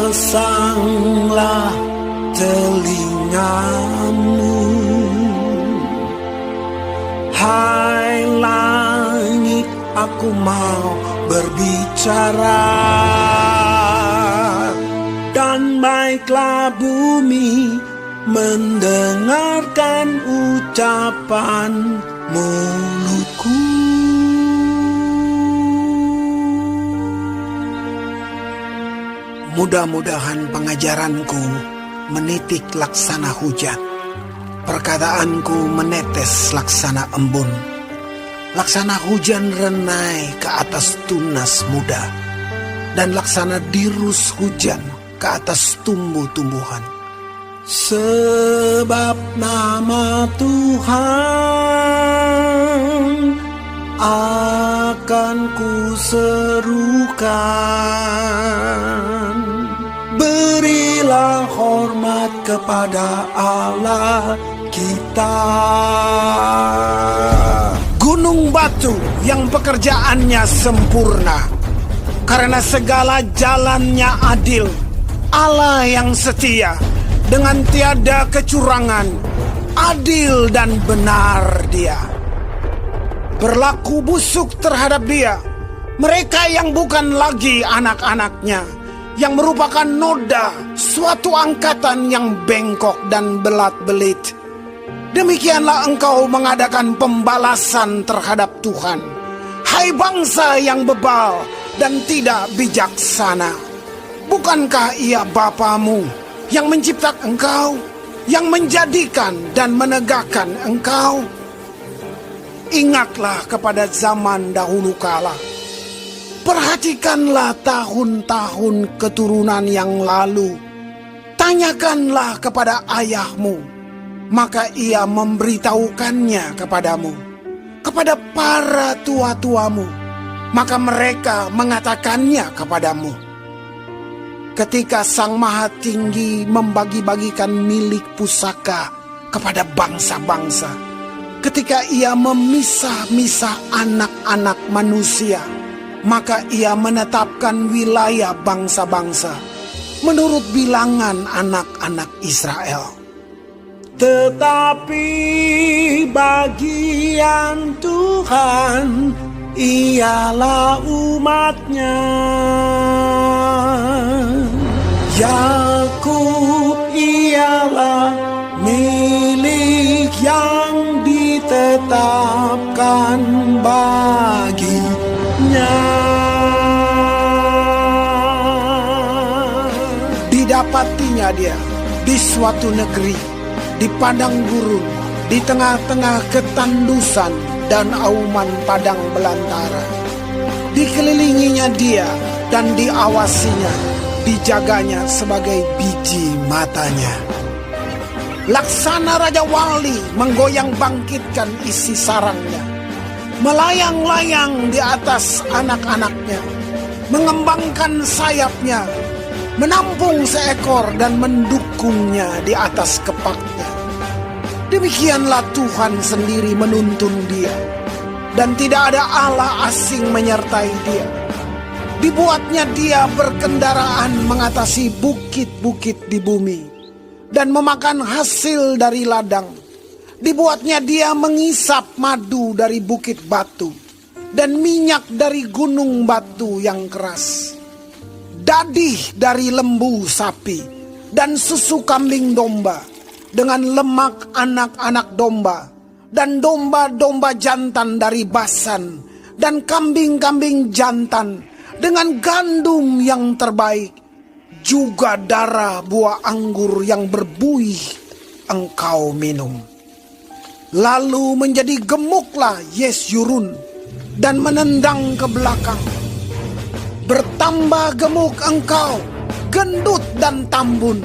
Pasanglah telingamu, hai langit, aku mau berbicara, dan baiklah bumi mendengarkan ucapan mulutku. Mudah-mudahan pengajaranku menitik laksana hujan, perkataanku menetes laksana embun, laksana hujan renai ke atas tunas muda, dan laksana dirus hujan ke atas tumbuh-tumbuhan. Sebab nama Tuhan akan kuserukan. Berilah hormat kepada Allah kita. Gunung batu yang pekerjaannya sempurna, karena segala jalannya adil. Allah yang setia, dengan tiada kecurangan, adil dan benar Dia. Berlaku busuk terhadap Dia mereka yang bukan lagi anak-anaknya, yang merupakan noda, suatu angkatan yang bengkok dan belat-belit. Demikianlah engkau mengadakan pembalasan terhadap Tuhan, hai bangsa yang bebal dan tidak bijaksana. Bukankah Ia Bapamu yang menciptakan engkau, yang menjadikan dan menegakkan engkau? Ingatlah kepada zaman dahulu kala. Perhatikanlah tahun-tahun keturunan yang lalu. Tanyakanlah kepada ayahmu, maka ia memberitahukannya kepadamu. Kepada para tua-tuamu, maka mereka mengatakannya kepadamu. Ketika Sang Maha Tinggi membagi-bagikan milik pusaka kepada bangsa-bangsa, ketika Ia memisah-misah anak-anak manusia, maka Ia menetapkan wilayah bangsa-bangsa menurut bilangan anak-anak Israel. Tetapi bagian Tuhan ialah umat-Nya. Yakub ialah milik yang ditetapkan baginya. Didapatinya dia di suatu negeri, di padang gurun, di tengah-tengah ketandusan dan auman padang belantara. Dikelilinginya dia dan diawasinya, dijaganya sebagai biji matanya. Laksana Raja Wali menggoyang bangkitkan isi sarangnya, melayang-layang di atas anak-anaknya, mengembangkan sayapnya, menampung seekor dan mendukungnya di atas kepaknya. Demikianlah Tuhan sendiri menuntun dia, dan tidak ada Allah asing menyertai dia. Dibuatnya dia berkendaraan mengatasi bukit-bukit di bumi, dan memakan hasil dari ladang. Dibuatnya dia mengisap madu dari bukit batu, dan minyak dari gunung batu yang keras. Dadih dari lembu sapi, dan susu kambing domba, dengan lemak anak-anak domba, dan domba-domba jantan dari Basan, dan kambing-kambing jantan, dengan gandum yang terbaik, juga darah buah anggur yang berbuih engkau minum. Lalu menjadi gemuklah Yesyurun dan menendang ke belakang. Bertambah gemuk engkau, gendut dan tambun,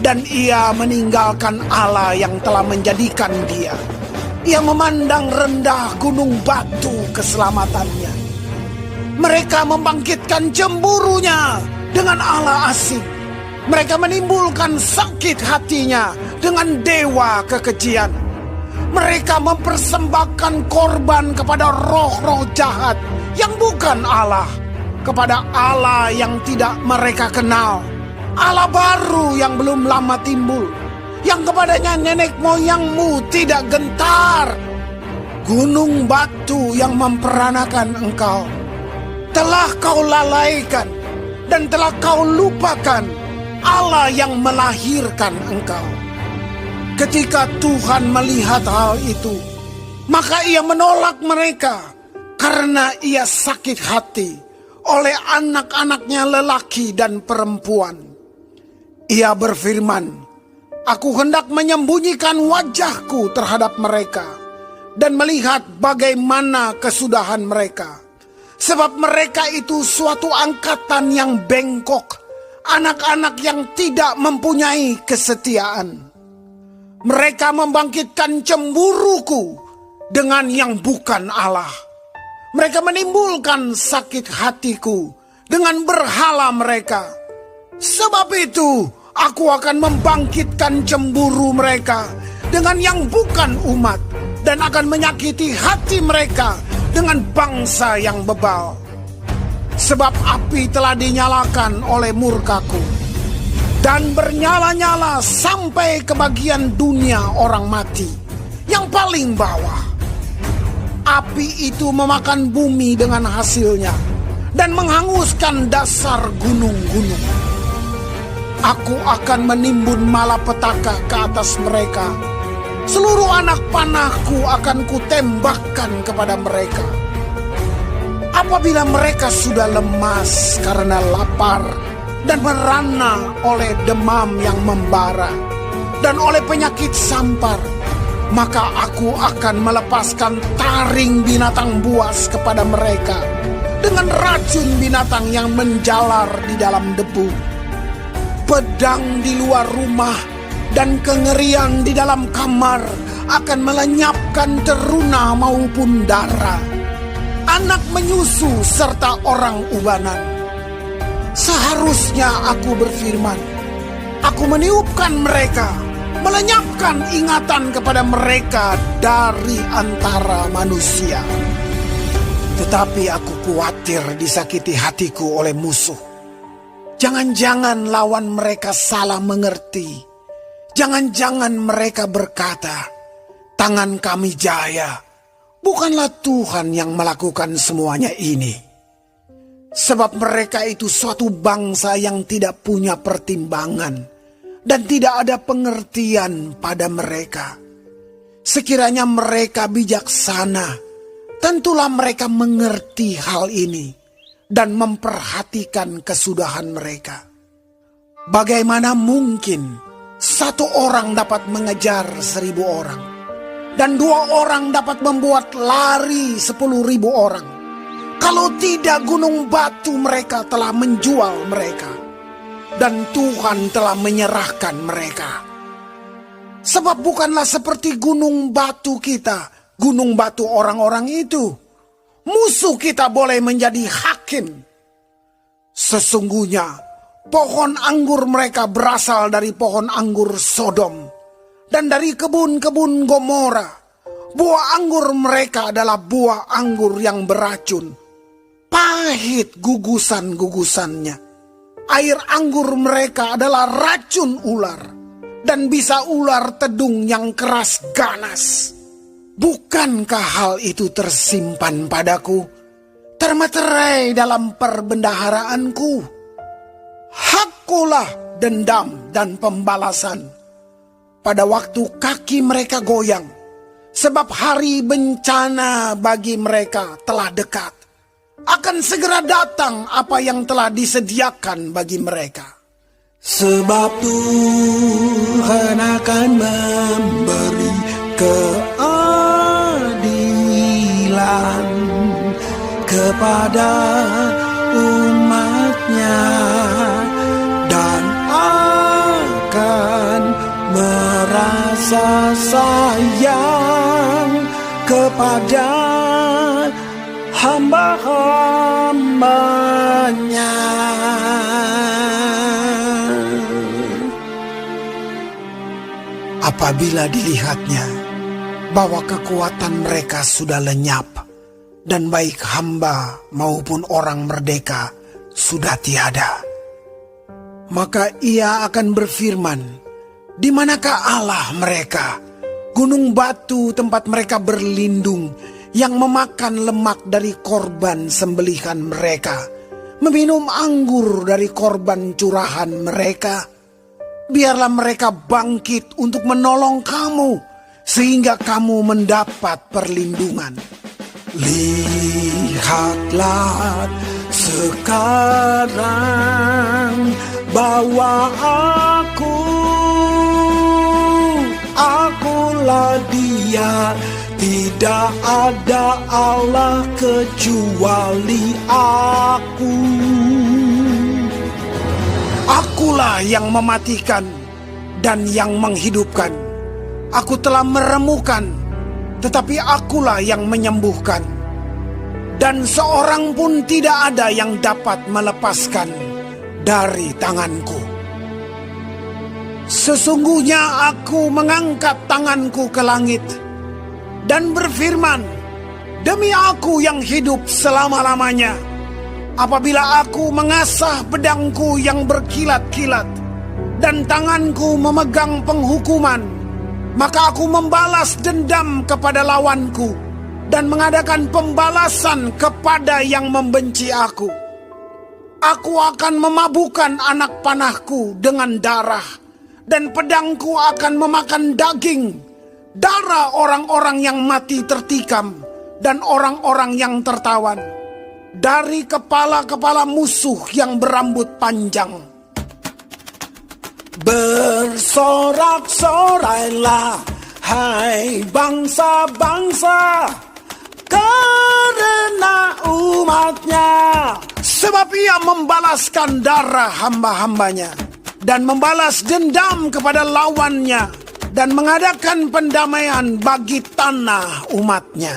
dan ia meninggalkan Allah yang telah menjadikan dia. Ia memandang rendah gunung batu keselamatannya. Mereka membangkitkan cemburunya dengan Allah asing. Mereka menimbulkan sakit hatinya dengan dewa kekejian. Mereka mempersembahkan korban kepada roh-roh jahat yang bukan Allah. kepada Allah yang tidak mereka kenal, Allah baru yang belum lama timbul, yang kepadanya nenek moyangmu tidak gentar. Gunung batu yang memperanakan engkau telah kau lalaikan, dan telah kau lupakan Allah yang melahirkan engkau. Ketika Tuhan melihat hal itu, maka ia menolak mereka karena ia sakit hati oleh anak-anaknya lelaki dan perempuan. Ia berfirman, "Aku hendak menyembunyikan wajahku terhadap mereka dan melihat bagaimana kesudahan mereka. Sebab mereka itu suatu angkatan yang bengkok, anak-anak yang tidak mempunyai kesetiaan. Mereka membangkitkan cemburuku dengan yang bukan Allah. Mereka menimbulkan sakit hatiku dengan berhala mereka. Sebab itu aku akan membangkitkan cemburu mereka dengan yang bukan umat, dan akan menyakiti hati mereka dengan bangsa yang bebal. Sebab api telah dinyalakan oleh murkaku, dan bernyala-nyala sampai ke bagian dunia orang mati, yang paling bawah. Api itu memakan bumi dengan hasilnya, dan menghanguskan dasar gunung-gunung. Aku akan menimbun malapetaka ke atas mereka. Seluruh anak panahku akan kutembakkan kepada mereka. Apabila mereka sudah lemas karena lapar, dan merana oleh demam yang membara, dan oleh penyakit sampar, maka aku akan melepaskan taring binatang buas kepada mereka, dengan racun binatang yang menjalar di dalam debu. Pedang di luar rumah dan kengerian di dalam kamar akan melenyapkan teruna maupun darah, anak menyusu serta orang ubanan. Seharusnya aku berfirman, aku meniupkan mereka, melenyapkan ingatan kepada mereka dari antara manusia. Tetapi aku khawatir disakiti hatiku oleh musuh. Jangan-jangan lawan mereka salah mengerti. Jangan-jangan mereka berkata, tangan kami jaya. Bukanlah Tuhan yang melakukan semuanya ini. Sebab mereka itu suatu bangsa yang tidak punya pertimbangan, dan tidak ada pengertian pada mereka. Sekiranya mereka bijaksana, tentulah mereka mengerti hal ini dan memperhatikan kesudahan mereka. Bagaimana mungkin satu orang dapat mengejar 1.000 orang, dan 2 orang dapat membuat lari 10.000 orang, kalau tidak gunung batu mereka telah menjual mereka, dan Tuhan telah menyerahkan mereka. Sebab bukanlah seperti gunung batu kita, gunung batu orang-orang itu. Musuh kita boleh menjadi hakim. Sesungguhnya pohon anggur mereka berasal dari pohon anggur Sodom, dan dari kebun-kebun Gomora. Buah anggur mereka adalah buah anggur yang beracun, pahit gugusan-gugusannya. Air anggur mereka adalah racun ular, dan bisa ular tedung yang keras ganas. Bukankah hal itu tersimpan padaku, termeterai dalam perbendaharaanku? Hakkulah dendam dan pembalasan pada waktu kaki mereka goyang, sebab hari bencana bagi mereka telah dekat. Akan segera datang apa yang telah disediakan bagi mereka. Sebab Tuhan akan memberi keadilan kepada umatnya, dan akan merasa sayang kepada hamba-hambanya. Apabila dilihatnya bahwa kekuatan mereka sudah lenyap, dan baik hamba maupun orang merdeka sudah tiada. Maka ia akan berfirman, di manakah Allah mereka, gunung batu tempat mereka berlindung, yang memakan lemak dari korban sembelihan mereka, meminum anggur dari korban curahan mereka? Biarlah mereka bangkit untuk menolong kamu, sehingga kamu mendapat perlindungan. Lihatlah sekarang bahwa akulah Dia, tidak ada Allah kecuali Aku. Akulah yang mematikan dan yang menghidupkan. Aku telah meremukan, tetapi akulah yang menyembuhkan. Dan seorang pun tidak ada yang dapat melepaskan dari tanganku. Sesungguhnya aku mengangkat tanganku ke langit dan berfirman, demi Aku yang hidup selama-lamanya, apabila aku mengasah pedangku yang berkilat-kilat dan tanganku memegang penghukuman, maka aku membalas dendam kepada lawanku dan mengadakan pembalasan kepada yang membenci aku. Aku akan memabukkan anak panahku dengan darah, dan pedangku akan memakan daging, darah orang-orang yang mati tertikam dan orang-orang yang tertawan, dari kepala-kepala musuh yang berambut panjang. Bersorak-sorailah, hai bangsa-bangsa, karena umatnya. Sebab ia membalaskan darah hamba-hambanya dan membalas dendam kepada lawannya dan mengadakan pendamaian bagi tanah umatnya.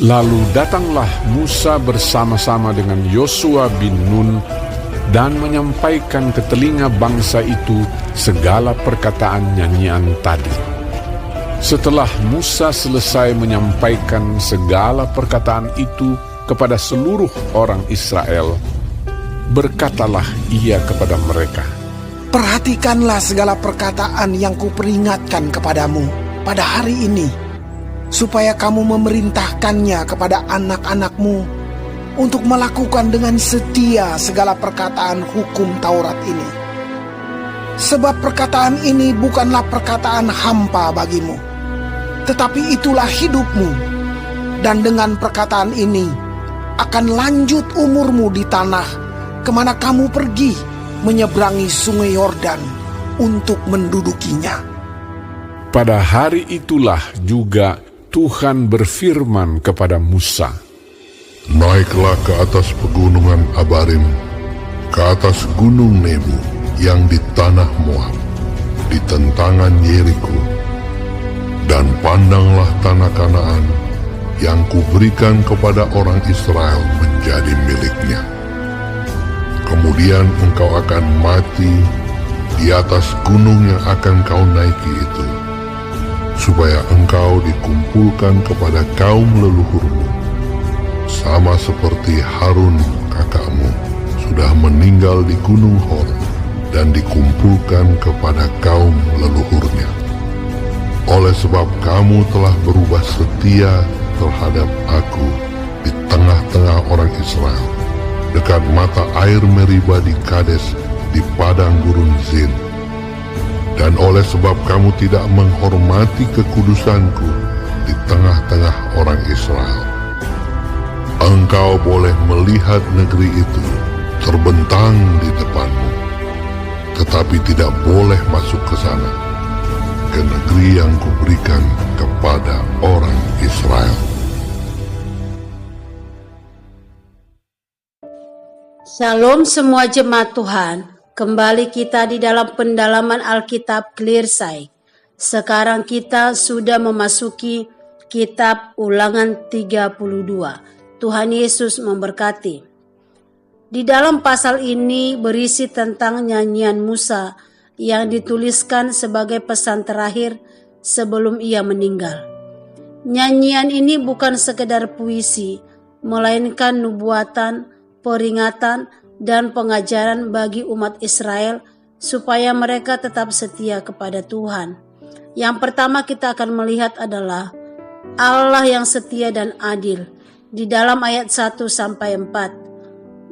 Lalu datanglah Musa bersama-sama dengan Yosua bin Nun dan menyampaikan ke telinga bangsa itu segala perkataan nyanyian tadi. Setelah Musa selesai menyampaikan segala perkataan itu kepada seluruh orang Israel, berkatalah ia kepada mereka, perhatikanlah segala perkataan yang kuperingatkan kepadamu pada hari ini, supaya kamu memerintahkannya kepada anak-anakmu untuk melakukan dengan setia segala perkataan hukum Taurat ini. Sebab perkataan ini bukanlah perkataan hampa bagimu, tetapi itulah hidupmu, dan dengan perkataan ini akan lanjut umurmu di tanah kemana kamu pergi menyeberangi sungai Yordan untuk mendudukinya. Pada hari itulah juga Tuhan berfirman kepada Musa, naiklah ke atas pegunungan Abarim, ke atas gunung Nebo yang di tanah Moab, di tentangan Yeriko, dan pandanglah tanah Kanaan yang kuberikan kepada orang Israel menjadi miliknya. Kemudian engkau akan mati di atas gunung yang akan kau naiki itu, supaya engkau dikumpulkan kepada kaum leluhurmu, sama seperti Harun kakakmu sudah meninggal di gunung Hor dan dikumpulkan kepada kaum leluhurnya. Oleh sebab kamu telah berubah setia terhadap Aku di tengah-tengah orang Israel, dekat mata air Meriba di Kades di padang gurun Zin. Dan oleh sebab kamu tidak menghormati kekudusanku di tengah-tengah orang Israel, engkau boleh melihat negeri itu terbentang di depanmu, tetapi tidak boleh masuk ke sana, ke negeri yang kuberikan kepada orang Israel. Shalom semua jemaat Tuhan, kembali kita di dalam pendalaman Alkitab Clear Sight. Sekarang kita sudah memasuki kitab Ulangan 32. Tuhan Yesus memberkati. Di dalam pasal ini berisi tentang nyanyian Musa yang dituliskan sebagai pesan terakhir sebelum ia meninggal. Nyanyian ini bukan sekedar puisi, melainkan nubuatan, peringatan, dan pengajaran bagi umat Israel supaya mereka tetap setia kepada Tuhan. Yang pertama kita akan melihat adalah Allah yang setia dan adil di dalam ayat 1-4.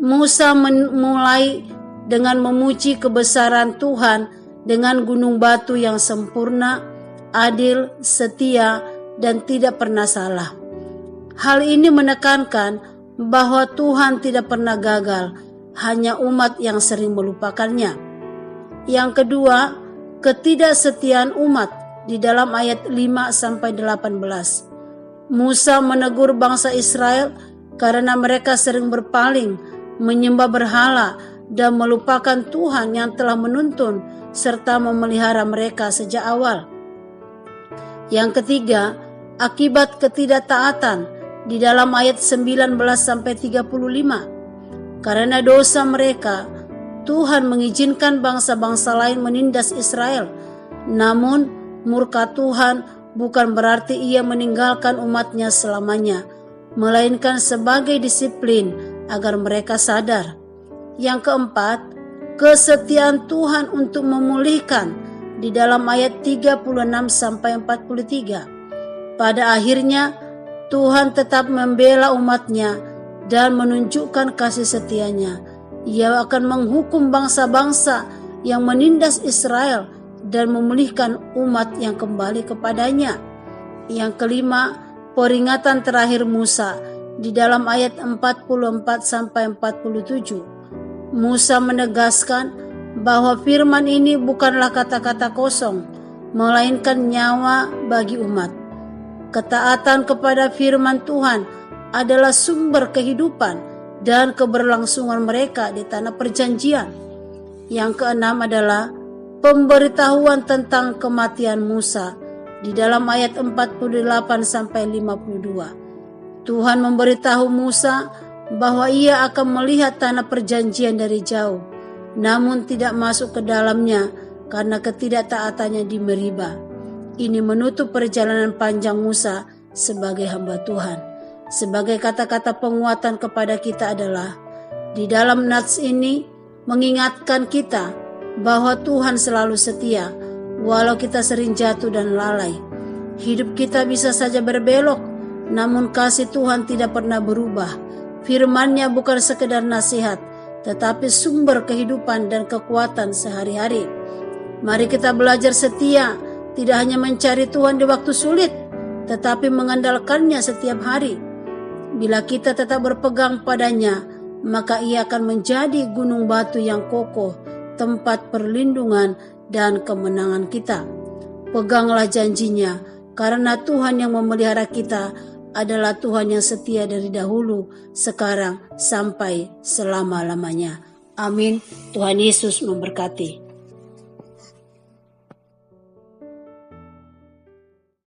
Musa memulai dengan memuji kebesaran Tuhan dengan gunung batu yang sempurna, adil, setia, dan tidak pernah salah. Hal ini menekankan bahwa Tuhan tidak pernah gagal, hanya umat yang sering melupakannya. Yang kedua, ketidaksetiaan umat di dalam ayat 5-18. Musa menegur bangsa Israel karena mereka sering berpaling, menyembah berhala, dan melupakan Tuhan yang telah menuntun serta memelihara mereka sejak awal. Yang ketiga, akibat ketidaktaatan di dalam ayat 19-35. Karena dosa mereka, Tuhan mengizinkan bangsa-bangsa lain menindas Israel. Namun, murka Tuhan bukan berarti ia meninggalkan umatnya selamanya, melainkan sebagai disiplin agar mereka sadar. Yang keempat, kesetiaan Tuhan untuk memulihkan di dalam ayat 36-43. Pada akhirnya, Tuhan tetap membela umatnya dan menunjukkan kasih setianya. Ia akan menghukum bangsa-bangsa yang menindas Israel dan memulihkan umat yang kembali kepadanya. Yang kelima, peringatan terakhir Musa di dalam ayat 44-47. Musa menegaskan bahwa firman ini bukanlah kata-kata kosong, melainkan nyawa bagi umat. Ketaatan kepada firman Tuhan adalah sumber kehidupan dan keberlangsungan mereka di tanah perjanjian. Yang keenam adalah pemberitahuan tentang kematian Musa di dalam ayat 48-52. Tuhan memberitahu Musa bahwa ia akan melihat tanah perjanjian dari jauh, namun tidak masuk ke dalamnya karena ketidaktaatannya di Meriba. Ini menutup perjalanan panjang Musa sebagai hamba Tuhan. Sebagai kata-kata penguatan kepada kita adalah, di dalam nats ini mengingatkan kita bahwa Tuhan selalu setia, walau kita sering jatuh dan lalai. Hidup kita bisa saja berbelok, namun kasih Tuhan tidak pernah berubah. Firman-Nya bukan sekedar nasihat, tetapi sumber kehidupan dan kekuatan sehari-hari. Mari kita belajar setia, tidak hanya mencari Tuhan di waktu sulit, tetapi mengandalkannya setiap hari. Bila kita tetap berpegang padanya, maka ia akan menjadi gunung batu yang kokoh, tempat perlindungan dan kemenangan kita. Peganglah janjinya, karena Tuhan yang memelihara kita adalah Tuhan yang setia dari dahulu, sekarang, sampai selama-lamanya. Amin. Tuhan Yesus memberkati.